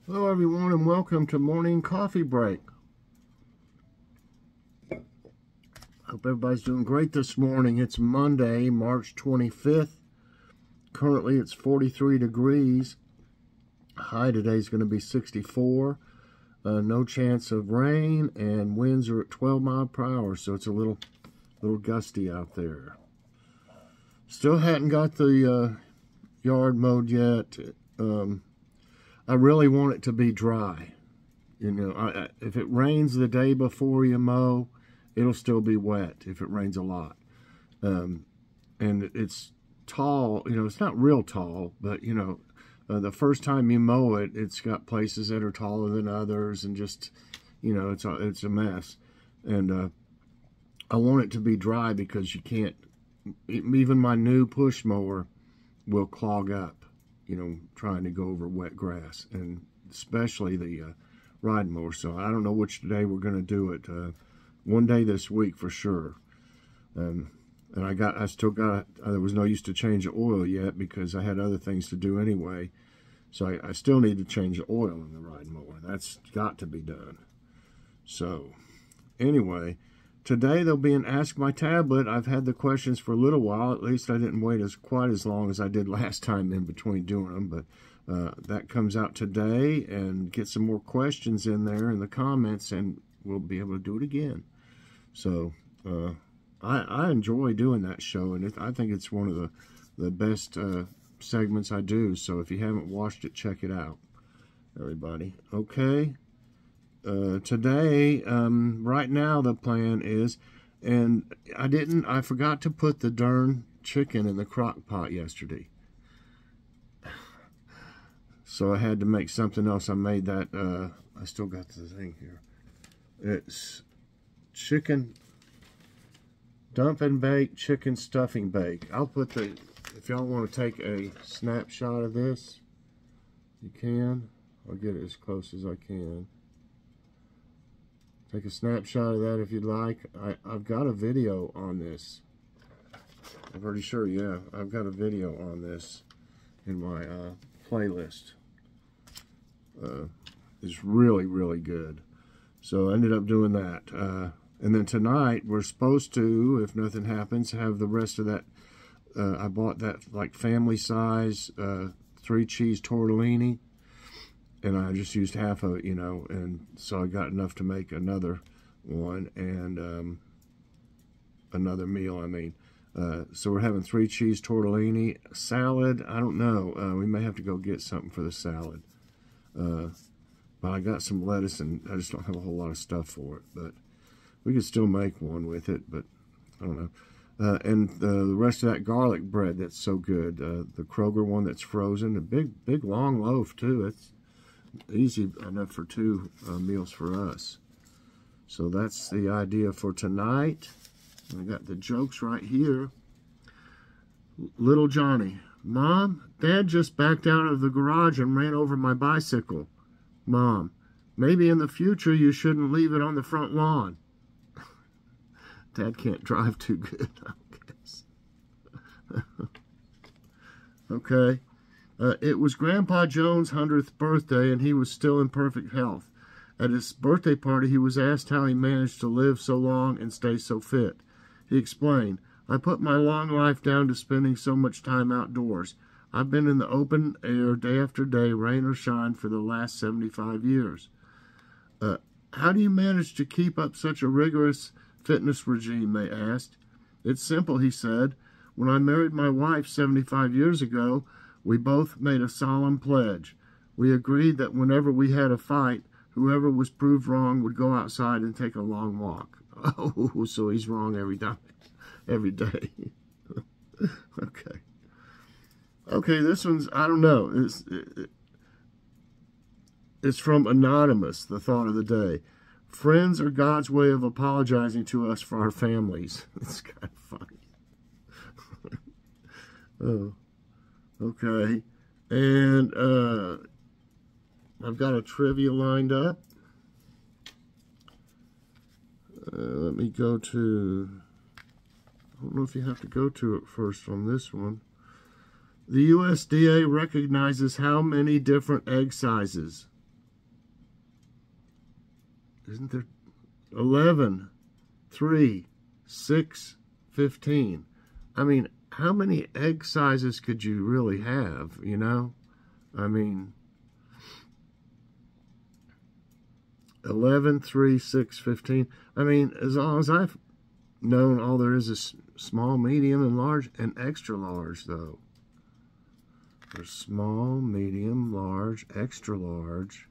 Hello everyone and welcome to Morning Coffee Break. Hope everybody's doing great this morning. It's Monday, March 25th. Currently it's 43 degrees. High today is going to be 64. No chance of rain, and winds are at 12 miles per hour, so it's a little gusty out there. Still hadn't got the yard mowed yet. I really want it to be dry. You know, if it rains the day before you mow, it'll still be wet if it rains a lot. And it's tall, you know, it's not real tall, but, you know, the first time you mow it, it's got places that are taller than others, and just, you know, it's a mess. And I want it to be dry because you can't, even my new push mower will clog up, you know, trying to go over wet grass, and especially the ride mower. So I don't know which day we're going to do it. One day this week for sure. And I still got, there was no use to change the oil yet because I had other things to do anyway. So I still need to change the oil in the ride mower. That's got to be done. So anyway, today there'll be an Ask My Tablet. I've had the questions for a little while. At least I didn't wait quite as long as I did last time in between doing them. But that comes out today, and get some more questions in there in the comments, and we'll be able to do it again. So I enjoy doing that show, and I think it's one of the best segments I do. So if you haven't watched it, check it out, everybody. Okay. Today, right now the plan is, and I forgot to put the darn chicken in the crock pot yesterday. So I had to make something else. I made that, I still got the thing here. It's chicken, dump and bake, chicken stuffing bake. I'll put if y'all want to take a snapshot of this, you can. I'll get it as close as I can. Take a snapshot of that if you'd like. I've got a video on this. I'm pretty sure, yeah. I've got a video on this in my playlist. It's really, really good. So I ended up doing that. And then tonight, we're supposed to, if nothing happens, have the rest of that. I bought that like family size 3-cheese tortellini. And I just used half of it, you know, and so I got enough to make another one, and another meal, I mean. So we're having 3-cheese tortellini. Salad, I don't know. We may have to go get something for the salad. But I got some lettuce, and I just don't have a whole lot of stuff for it. But we could still make one with it, but I don't know. And the rest of that garlic bread that's so good. The Kroger one that's frozen. A big, long loaf, too. It's easy enough for 2 meals for us. So that's the idea for tonight. I got the jokes right here. Little Johnny: Mom, Dad just backed out of the garage and ran over my bicycle. Mom: maybe in the future you shouldn't leave it on the front lawn. Dad can't drive too good, I guess. Okay. It was Grandpa Jones' 100th birthday, and he was still in perfect health. At his birthday party, he was asked how he managed to live so long and stay so fit. He explained, "I put my long life down to spending so much time outdoors. I've been in the open air day after day, rain or shine, for the last 75 years. How do you manage to keep up such a rigorous fitness regime?" they asked. "It's simple," he said. "When I married my wife 75 years ago, we both made a solemn pledge. We agreed that whenever we had a fight, whoever was proved wrong would go outside and take a long walk." Oh, so he's wrong every time, every day. Okay. Okay, this one's, I don't know. It's from Anonymous, the thought of the day. Friends are God's way of apologizing to us for our families. It's kind of funny. Oh. Okay, and I've got a trivia lined up. Let me go to, I don't know if you have to go to it first on this one. The USDA recognizes how many different egg sizes? Isn't there 11, 3, 6, 15? I mean, how many egg sizes could you really have, you know? I mean, 11, 3, 6, 15. I mean, as long as I've known, all there is small, medium, and large, and extra large, though. There's small, medium, large, extra large.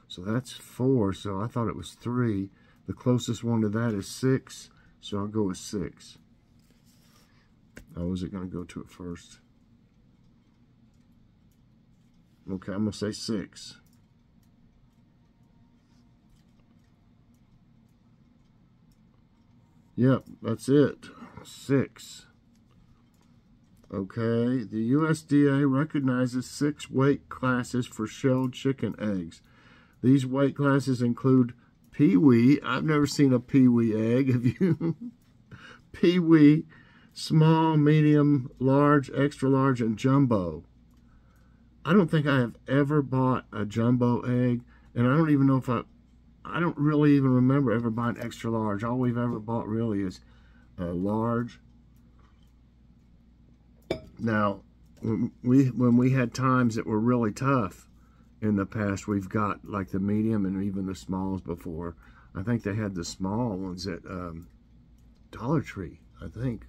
So that's 4, so I thought it was 3. The closest one to that is 6, so I'll go with 6. I wasn't going to go to it first. Okay, I'm going to say 6. Yep, that's it. 6. Okay, the USDA recognizes 6 weight classes for shelled chicken eggs. These weight classes include peewee. I've never seen a peewee egg. Have you? Peewee, small, medium, large, extra large, and jumbo. I don't think I have ever bought a jumbo egg, and I don't even know if I don't really even remember ever buying extra large. All we've ever bought really is large. Now, when we had times that were really tough in the past, we've got like the medium and even the smalls before. I think they had the small ones at Dollar Tree, I think.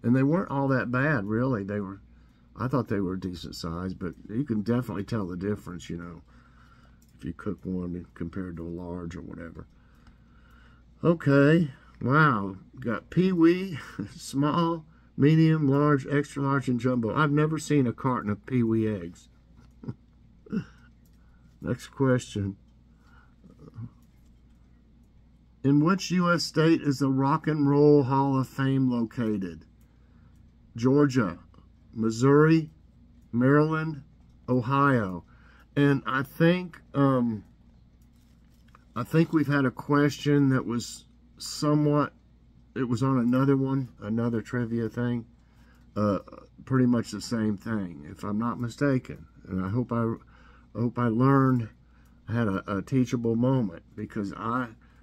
And they weren't all that bad, really. I thought they were decent size, but you can definitely tell the difference, you know, if you cook one compared to a large or whatever. Okay, wow. Got peewee, small, medium, large, extra large, and jumbo. I've never seen a carton of peewee eggs. Next question. In which U.S. state is the Rock and Roll Hall of Fame located? Georgia, Missouri, Maryland, Ohio. And I think we've had a question that was somewhat, it was on another one, another trivia thing, pretty much the same thing, if I'm not mistaken. And I hope I learned, I had a teachable moment, because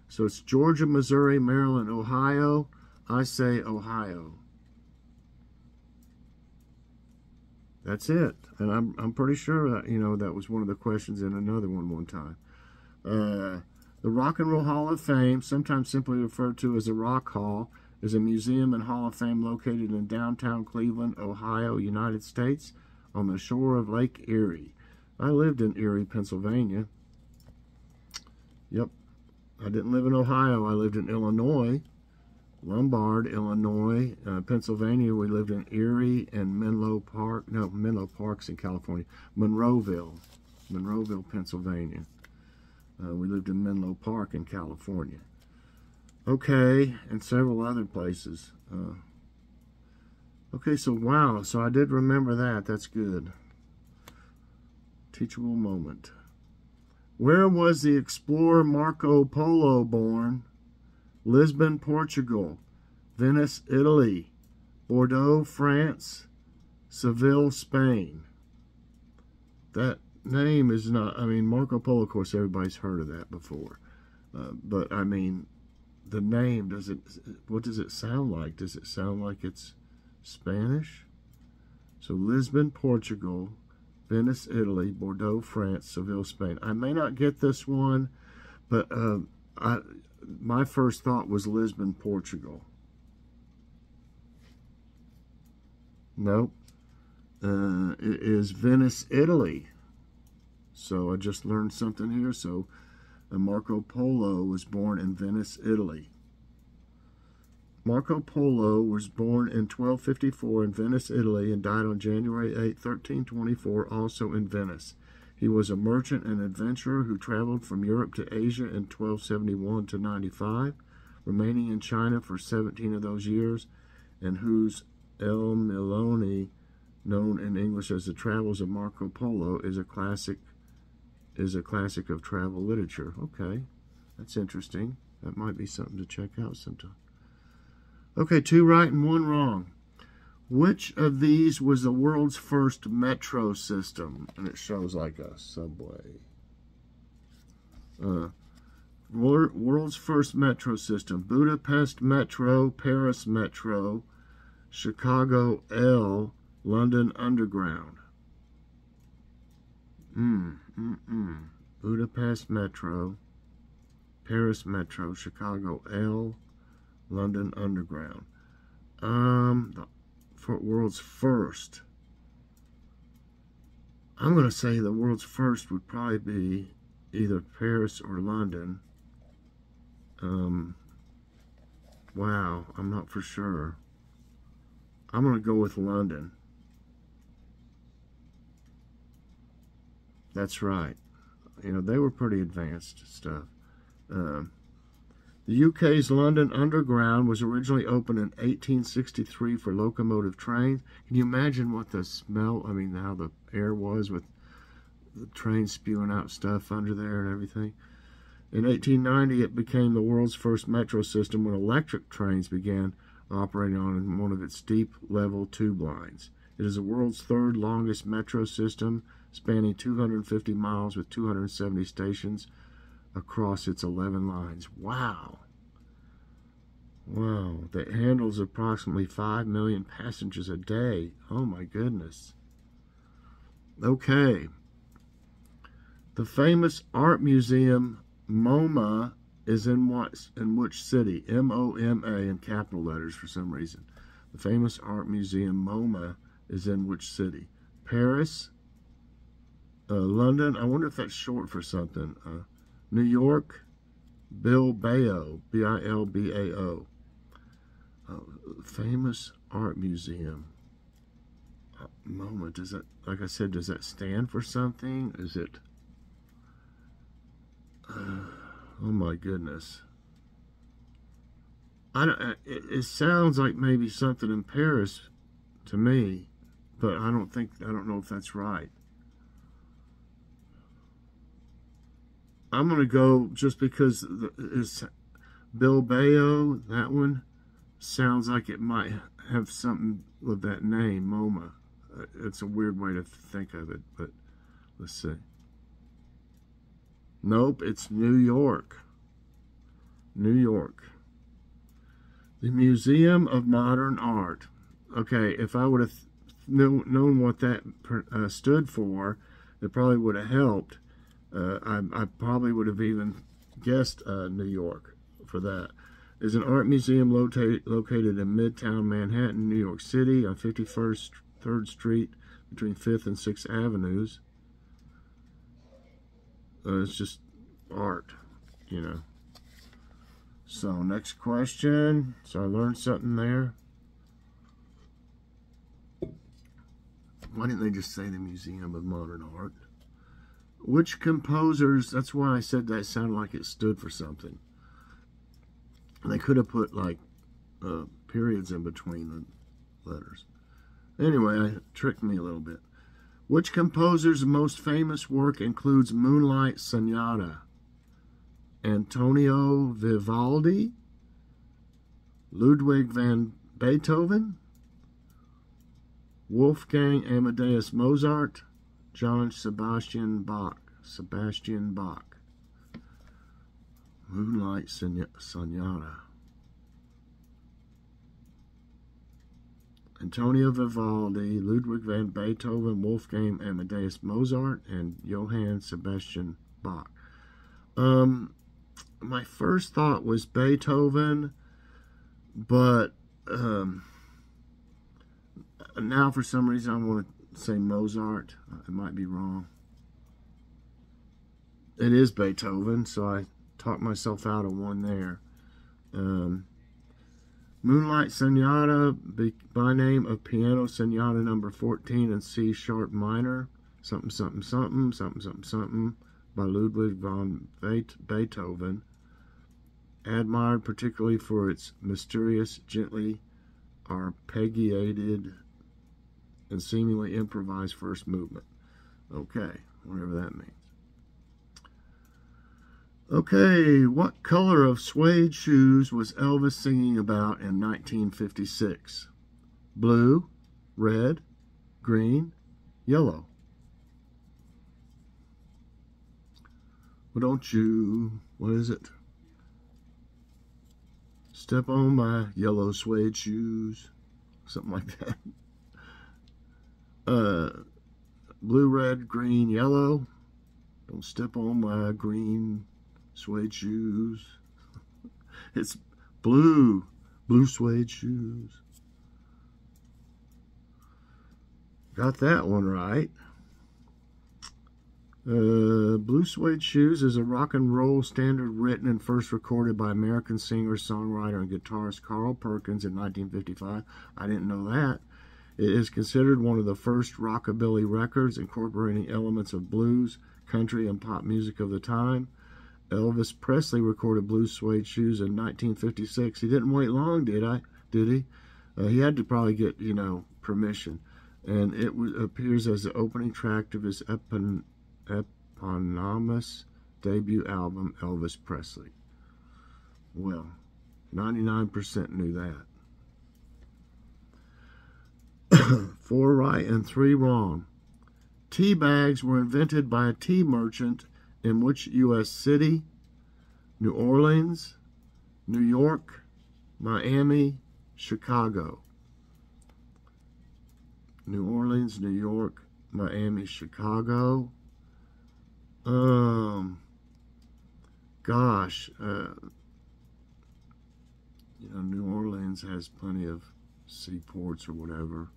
so it's Georgia, Missouri, Maryland, Ohio. I say Ohio. That's it. And I'm pretty sure that, you know, that was one of the questions in another one time. The Rock and Roll Hall of Fame, sometimes simply referred to as the Rock Hall, is a museum and Hall of Fame located in downtown Cleveland, Ohio, United States, on the shore of Lake Erie. I lived in Erie, Pennsylvania. Yep. I didn't live in Ohio. I lived in Illinois, Lombard, Illinois. Pennsylvania, we lived in Erie and Menlo Park. No, Menlo Park's in California. Monroeville, Pennsylvania. We lived in Menlo Park in California. Okay, and several other places. Okay, so wow. So I did remember that. That's good. Teachable moment. Where was the explorer Marco Polo born? Lisbon, Portugal. Venice, Italy. Bordeaux, France. Seville, Spain. That name is not, I mean, Marco Polo, of course, everybody's heard of that before. But, I mean, the name, what does it sound like? Does it sound like it's Spanish? So, Lisbon, Portugal. Venice, Italy, Bordeaux, France, Seville, Spain. I may not get this one, but my first thought was Lisbon, Portugal. Nope. It is Venice, Italy. So I just learned something here. So Marco Polo was born in Venice, Italy. Marco Polo was born in 1254 in Venice, Italy, and died on January 8, 1324, also in Venice. He was a merchant and adventurer who traveled from Europe to Asia in 1271 to 95, remaining in China for 17 of those years, and whose El Milone, known in English as The Travels of Marco Polo, is a classic of travel literature. Okay, that's interesting. That might be something to check out sometime. Okay, 2 right and 1 wrong. Which of these was the world's first metro system? And it shows like a subway. World's first metro system. Budapest Metro, Paris Metro, Chicago L, London Underground. Budapest Metro, Paris Metro, Chicago L, London Underground. For world's first. I'm going to say the world's first would probably be either Paris or London. Wow, I'm not for sure. I'm going to go with London. That's right. You know, they were pretty advanced stuff. The UK's London Underground was originally opened in 1863 for locomotive trains. Can you imagine what the smell, I mean, how the air was with the trains spewing out stuff under there and everything? In 1890, it became the world's first metro system when electric trains began operating on one of its deep level tube lines. It is the world's third longest metro system, spanning 250 miles with 270 stations across its 11 lines. Wow. Wow. That handles approximately 5 million passengers a day. Oh my goodness. Okay. The famous art museum MoMA is in which city? M-O-M-A in capital letters for some reason. The famous art museum MoMA is in which city? Paris, London. I wonder if that's short for something. New York, Bilbao, B-I-L-B-A-O. Famous art museum. MoMA. Does that, like I said, does that stand for something? Is it? Oh my goodness. It sounds like maybe something in Paris to me, but I don't know if that's right. I'm going to go just because it's Bilbao, that one sounds like it might have something with that name, MoMA. It's a weird way to think of it, but let's see. Nope, it's New York. New York. The Museum of Modern Art. Okay, if I would have known what that stood for, it probably would have helped. I probably would have even guessed New York for that. There's an art museum located in Midtown Manhattan, New York City, on 51st 3rd Street between 5th and 6th Avenues. It's just art, you know. So, next question. So, I learned something there. Why didn't they just say the Museum of Modern Art? Which composers, that's why I said that sounded like it stood for something. They could have put, like, periods in between the letters. Anyway, it tricked me a little bit. Which composer's most famous work includes Moonlight Sonata? Antonio Vivaldi, Ludwig van Beethoven, Wolfgang Amadeus Mozart, John Sebastian Bach. Moonlight Sonata. Antonio Vivaldi, Ludwig van Beethoven, Wolfgang Amadeus Mozart, and Johann Sebastian Bach. My first thought was Beethoven, but now for some reason I want to say Mozart. I might be wrong. It is Beethoven, so I talked myself out of one there. Moonlight Sonata, by name of Piano Sonata number 14 in C sharp minor, something, something, something, something, something, something, by Ludwig van Beethoven, admired particularly for its mysterious, gently arpeggiated, and seemingly improvised first movement. Okay, whatever that means. Okay, what color of suede shoes was Elvis singing about in 1956? Blue, red, green, yellow. Well, don't you, what is it? step on my yellow suede shoes. Something like that. Blue, red, green, yellow. Don't step on my green suede shoes. It's blue suede shoes. Got that one right. Blue Suede Shoes is a rock and roll standard written and first recorded by American singer, songwriter, and guitarist Carl Perkins in 1955. I didn't know that. It is considered one of the first rockabilly records incorporating elements of blues, country, and pop music of the time. Elvis Presley recorded Blue Suede Shoes in 1956. He didn't wait long, did he? He had to probably get, permission. And it appears as the opening track of his eponymous debut album, Elvis Presley. Well, 99% knew that. 4 right and 3 wrong. Tea bags were invented by a tea merchant in which U.S. city? New Orleans, New York, Miami, Chicago. New Orleans, New York, Miami, Chicago. New Orleans has plenty of seaports or whatever.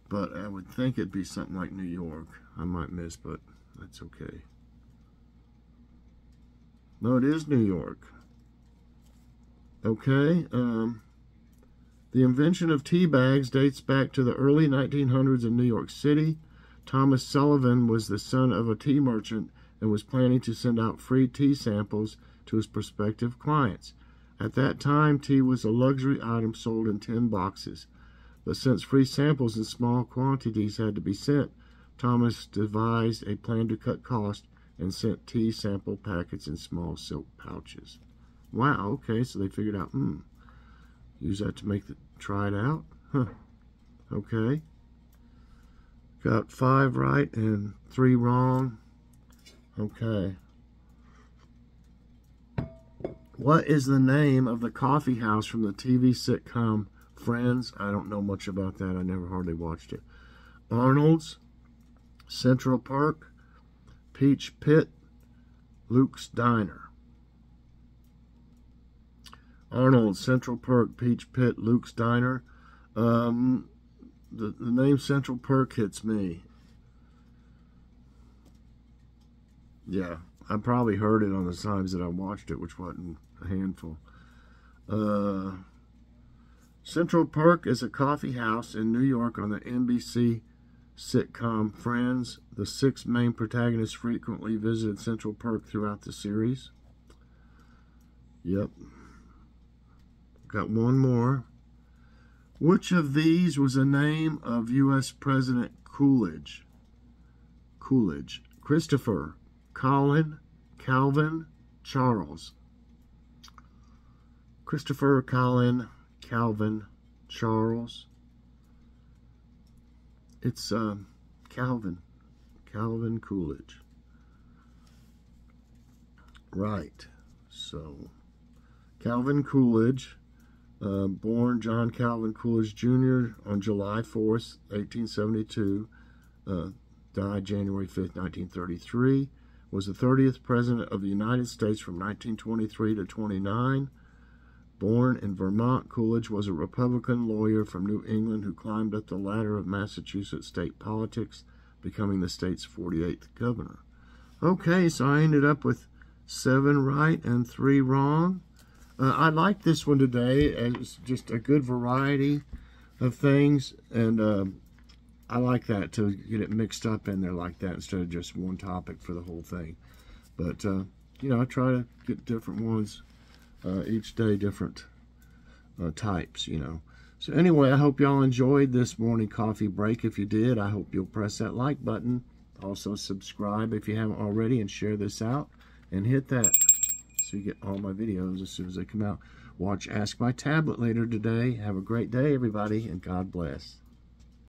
But I would think it'd be something like New York. I might miss, but that's okay. No, it is New York. Okay. The invention of tea bags dates back to the early 1900s in New York City. Thomas Sullivan was the son of a tea merchant and was planning to send out free tea samples to his prospective clients. At that time, tea was a luxury item sold in tin boxes. But since free samples in small quantities had to be sent, Thomas devised a plan to cut costs and sent tea sample packets in small silk pouches. Wow, okay, so they figured out, use that to try it out? Huh, okay. Got 5 right and 3 wrong. Okay. What is the name of the coffee house from the TV sitcom Friends? I don't know much about that. I never hardly watched it. Arnold's, Central Park, Peach Pit, Luke's Diner. Arnold's, Central Park, Peach Pit, Luke's Diner. The name Central Park hits me. Yeah, I probably heard it on the times that I watched it, which wasn't a handful. Central Park is a coffee house in New York on the NBC sitcom Friends. The 6 main protagonists frequently visited Central Park throughout the series. Yep. Got one more. Which of these was a name of U.S. President Coolidge? Coolidge. Christopher, Colin, Calvin, Charles. Christopher, Colin, Calvin, Charles. It's Calvin Coolidge. Right. So, Calvin Coolidge, born John Calvin Coolidge Jr. on July 4th, 1872, died January 5th, 1933, was the 30th President of the United States from 1923 to 29. Born in Vermont, Coolidge was a Republican lawyer from New England who climbed up the ladder of Massachusetts state politics, becoming the state's 48th governor. Okay, so I ended up with 7 right and 3 wrong. I like this one today. It's just a good variety of things, and I like that, to get it mixed up in there like that instead of just one topic for the whole thing. But, I try to get different ones each day, different types, So anyway, I hope y'all enjoyed this morning coffee break. If you did, I hope you'll press that like button. Also subscribe if you haven't already, and share this out, and hit that so you get all my videos as soon as they come out. Watch Ask My Tablet later today. Have a great day, everybody, and God bless.